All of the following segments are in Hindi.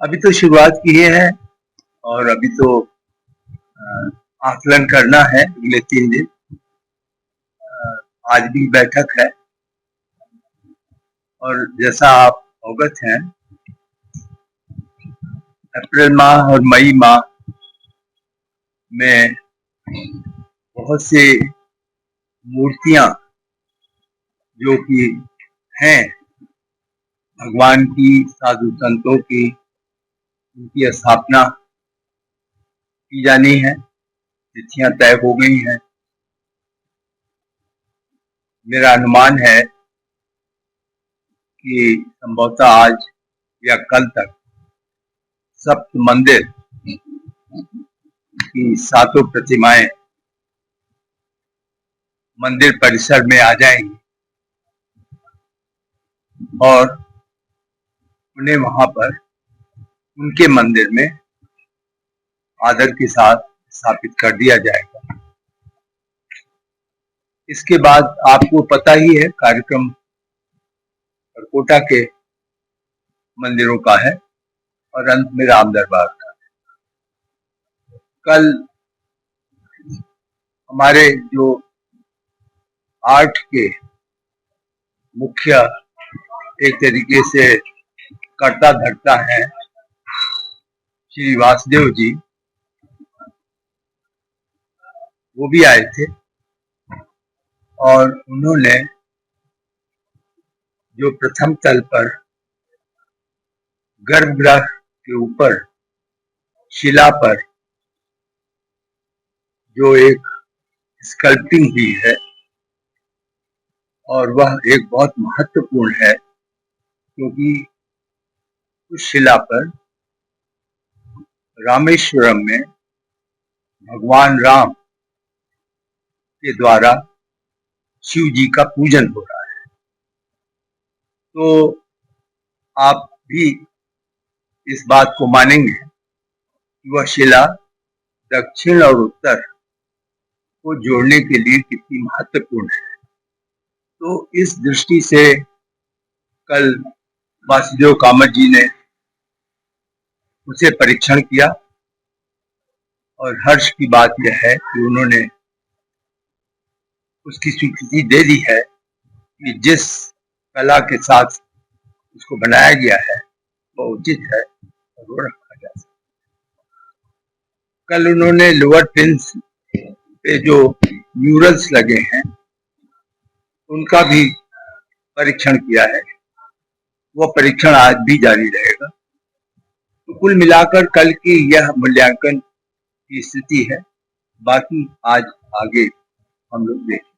अभी तो शुरुआत की है और अभी तो आकलन करना है अगले 3 दिन। आज भी बैठक है और जैसा आप अवगत हैं, अप्रैल माह और मई माह में बहुत सी मूर्तियां जो कि हैं भगवान की, साधु संतों की, उनकी स्थापना की जानी है। तिथियां तय हो गई हैं। मेरा अनुमान है कि संभवतः आज या कल तक सप्त मंदिर की सातों प्रतिमाएं मंदिर परिसर में आ जाएंगी और उन्हें वहां पर उनके मंदिर में आदर के साथ स्थापित कर दिया जाएगा। इसके बाद आपको पता ही है, कार्यक्रम कोटा के मंदिरों का है और अंत में राम दरबार का। कल हमारे जो आर्ट के मुख्य एक तरीके से कर्ता धर्ता हैं श्री वासुदेव जी, वो भी आए थे और उन्होंने जो प्रथम तल पर गर्भगृह के ऊपर शिला पर जो एक स्कल्पटिंग हुई है और वह एक बहुत महत्वपूर्ण है, क्योंकि उस शिला पर रामेश्वरम में भगवान राम के द्वारा शिव जी का पूजन हो रहा है। तो आप भी इस बात को मानेंगे कि वह शिला दक्षिण और उत्तर को जोड़ने के लिए कितनी महत्वपूर्ण है। तो इस दृष्टि से कल वासुदेव कामत जी ने उसे परीक्षण किया और हर्ष की बात यह है कि उन्होंने उसकी स्वीकृति दे दी है कि जिस कला के साथ उसको बनाया गया है वो उचित है और वो रखा जा सकता है। कल उन्होंने लोअर पिन्स पे जो म्यूरल्स लगे हैं उनका भी परीक्षण किया है। वो परीक्षण आज भी जारी रहेगा। तो कुल मिलाकर कल की यह मूल्यांकन की स्थिति है। बाकी आज आगे हम लोग देखें।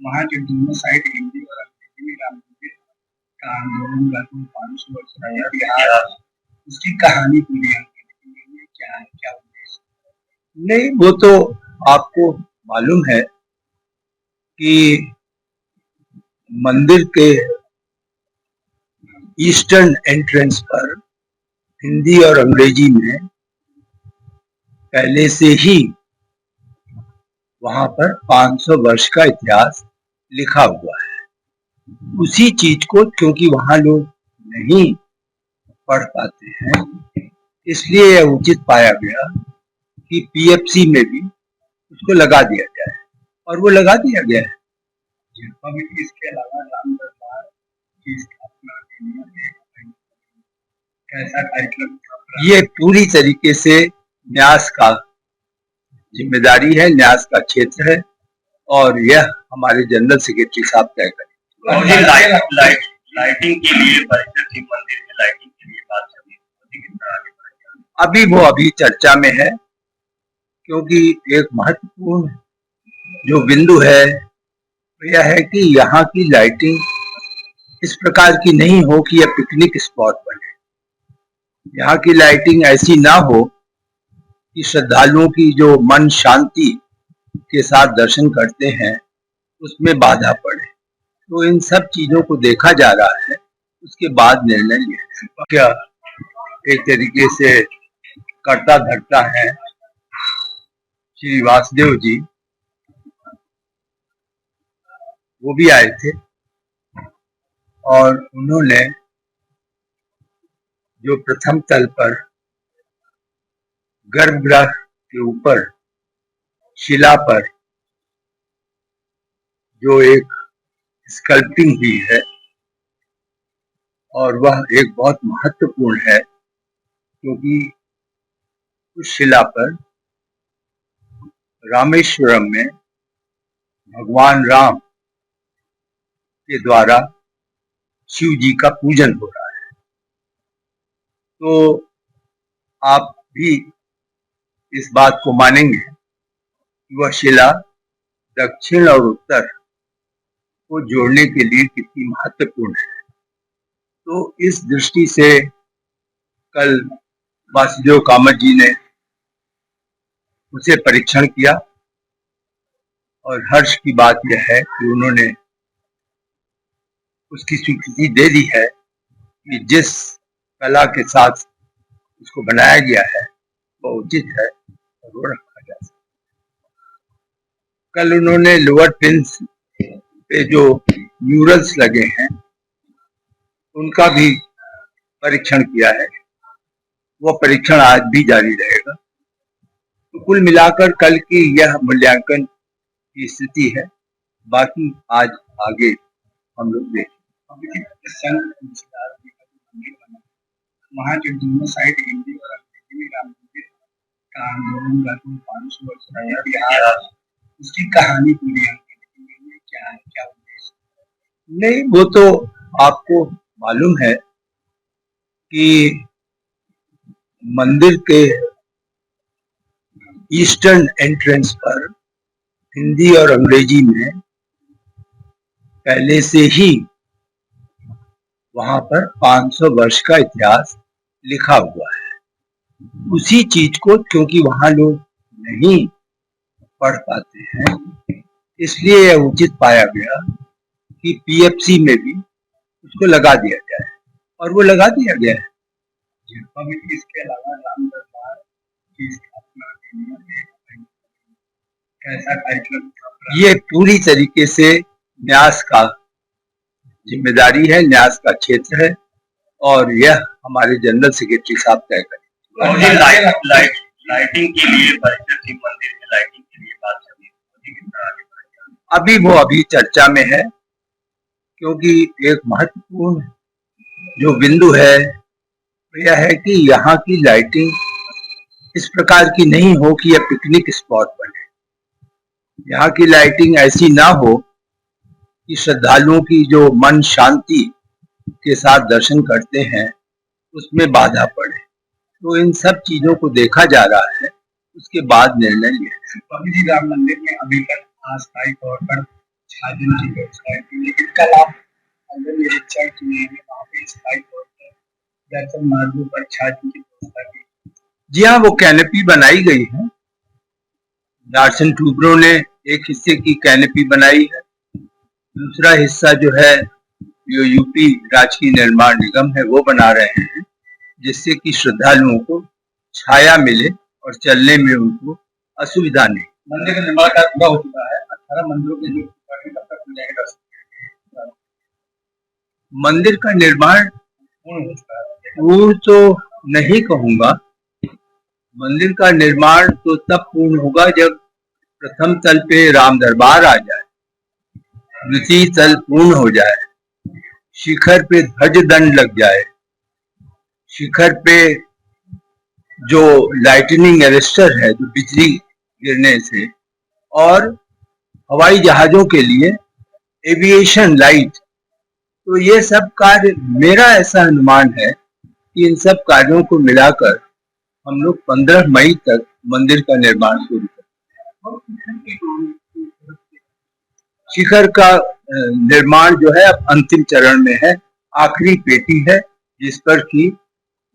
वहाँ जो दोनों साइड हिंदी और अंग्रेजी में राम मंदिर का आंदोलन लगभग 500 वर्ष रहा, उसकी कहानी पूरी क्या है, क्या उद्देश्य? नहीं, वो तो आपको मालूम है कि मंदिर के ईस्टर्न एंट्रेंस पर हिंदी और अंग्रेजी में पहले से ही वहां पर 500 वर्ष का इतिहास लिखा हुआ है। उसी चीज को क्योंकि वहां लोग नहीं पढ़ पाते हैं, इसलिए यह उचित पाया गया कि पीएफसी में भी उसको लगा दिया जाए और वो लगा दिया गया है। इसके अलावा राम दरबार की स्थापना के लिए कैसा कार्यक्रम? ये पूरी तरीके से न्यास का जिम्मेदारी है, न्यास का क्षेत्र है और यह हमारे जनरल सेक्रेटरी साहब तय करेंगे। लाइटिंग के लिए मंदिर में लाइटिंग के लिए बात अभी चर्चा में है, क्योंकि एक महत्वपूर्ण जो बिंदु है यह है कि यहाँ की लाइटिंग इस प्रकार की नहीं हो कि यह पिकनिक स्पॉट बने। यहाँ की लाइटिंग ऐसी ना हो कि श्रद्धालुओं की जो मन शांति के साथ दर्शन करते हैं उसमें बाधा पड़े। तो इन सब चीजों को देखा जा रहा है, उसके बाद निर्णय लिया। क्या एक तरीके से कर्ता धर्ता है श्री वासुदेव जी, वो भी आए थे और उन्होंने जो प्रथम तल पर गर्भगृह के ऊपर शिला पर जो एक स्कल्पटिंग हुई है, और वह एक बहुत महत्वपूर्ण है क्योंकि उस शिला पर रामेश्वरम में भगवान राम के द्वारा शिव जी का पूजन हो रहा है। तो आप भी इस बात को मानेंगे कि वह शिला दक्षिण और उत्तर को जोड़ने के लिए कितनी महत्वपूर्ण है। तो इस दृष्टि से कल वासुदेव कामत जी ने उसे परीक्षण किया, और हर्ष की बात यह है कि उन्होंने उसकी स्वीकृति दे दी है कि जिस कला के साथ उसको बनाया गया है वो उचित है और वो रखा जा सकता है। कल उन्होंने लोअर पिन्स पे जो न्यूरल्स लगे हैं उनका भी परीक्षण किया है। वो परीक्षण आज भी जारी रहेगा। तो कुल मिलाकर कल की यह मूल्यांकन की स्थिति है। बाकी आज आगे हम लोग देखें। वहाँ जो दोनों साइड हिंदी और अंग्रेजी में राम मंदिर का आंदोलन लगभग 500 वर्ष पहले बिहार, उसकी कहानी पूरी है, क्या है, क्या उद्देश्य? नहीं, वो तो आपको मालूम है कि मंदिर के ईस्टर्न एंट्रेंस पर हिंदी और अंग्रेजी में पहले से ही वहां पर 500 वर्ष का इतिहास लिखा हुआ है। उसी चीज को क्योंकि वहां लोग नहीं पढ़ पाते हैं, इसलिए यह उचित पाया गया कि पीएफसी में भी उसको लगा दिया जाए, और वो लगा दिया गया है। इसके अलावा राम दरबार की स्थापना के लिए कैसा कार्यक्रम? ये पूरी तरीके से न्यास का जिम्मेदारी है, न्यास का क्षेत्र है, और यह हमारे जनरल सेक्रेटरी साहब तय करें। लाइटिंग के लिए मंदिर में लाइटिंग के लिए बात अभी चर्चा में है, क्योंकि एक महत्वपूर्ण जो बिंदु है यह है कि यहाँ की लाइटिंग इस प्रकार की नहीं हो कि यह पिकनिक स्पॉट बने। यहाँ की लाइटिंग ऐसी ना हो कि श्रद्धालुओं की जो मन शांति के साथ दर्शन करते हैं उसमें बाधा पड़े। तो इन सब चीजों को देखा जा रहा है, उसके बाद निर्णय लिया। राम मंदिर में अभी तक अस्थायी तौर पर छाजन की व्यवस्था है, लेकिन कल आप अंदर निरीक्षण किए हैं, वहाँ पे स्थायी तौर पर दर्शन मार्गों पर छाजन की व्यवस्था की। जी हाँ, वो कैनपी बनाई गई है। लार्सन टूब्रो ने एक हिस्से की कैनपी बनाई है, दूसरा हिस्सा जो है जो यूपी राजकीय निर्माण निगम है वो बना रहे हैं, जिससे कि श्रद्धालुओं को छाया मिले और चलने में उनको असुविधा नहीं। मंदिर का निर्माण कार्य पूरा हो चुका है। 18 मंदिरों के जो मंदिर का निर्माण पूर्ण तो नहीं कहूंगा। मंदिर का निर्माण तो तब पूर्ण होगा जब प्रथम तल पे राम दरबार आ जाए, द्वितीय तल पूर्ण हो जाए, शिखर पे ध्वज दंड लग जाए, शिखर पे जो लाइटनिंग अरेस्टर है जो बिजली गिरने से, और हवाई जहाजों के लिए एविएशन लाइट, तो ये सब कार्य मेरा ऐसा अनुमान है कि इन सब कार्यों को मिलाकर हम लोग 15 मई तक मंदिर का निर्माण शुरू करेंगे। शिखर का निर्माण जो है अब अंतिम चरण में है, आखिरी पेटी है जिस पर कि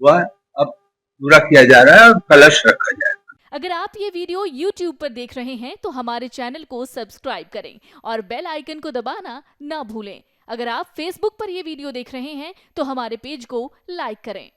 वह अब पूरा किया जा रहा है और कलश रखा जाएगा। अगर आप ये वीडियो YouTube पर देख रहे हैं तो हमारे चैनल को सब्सक्राइब करें और बेल आइकन को दबाना ना भूलें। अगर आप Facebook पर ये वीडियो देख रहे हैं तो हमारे पेज को लाइक करें।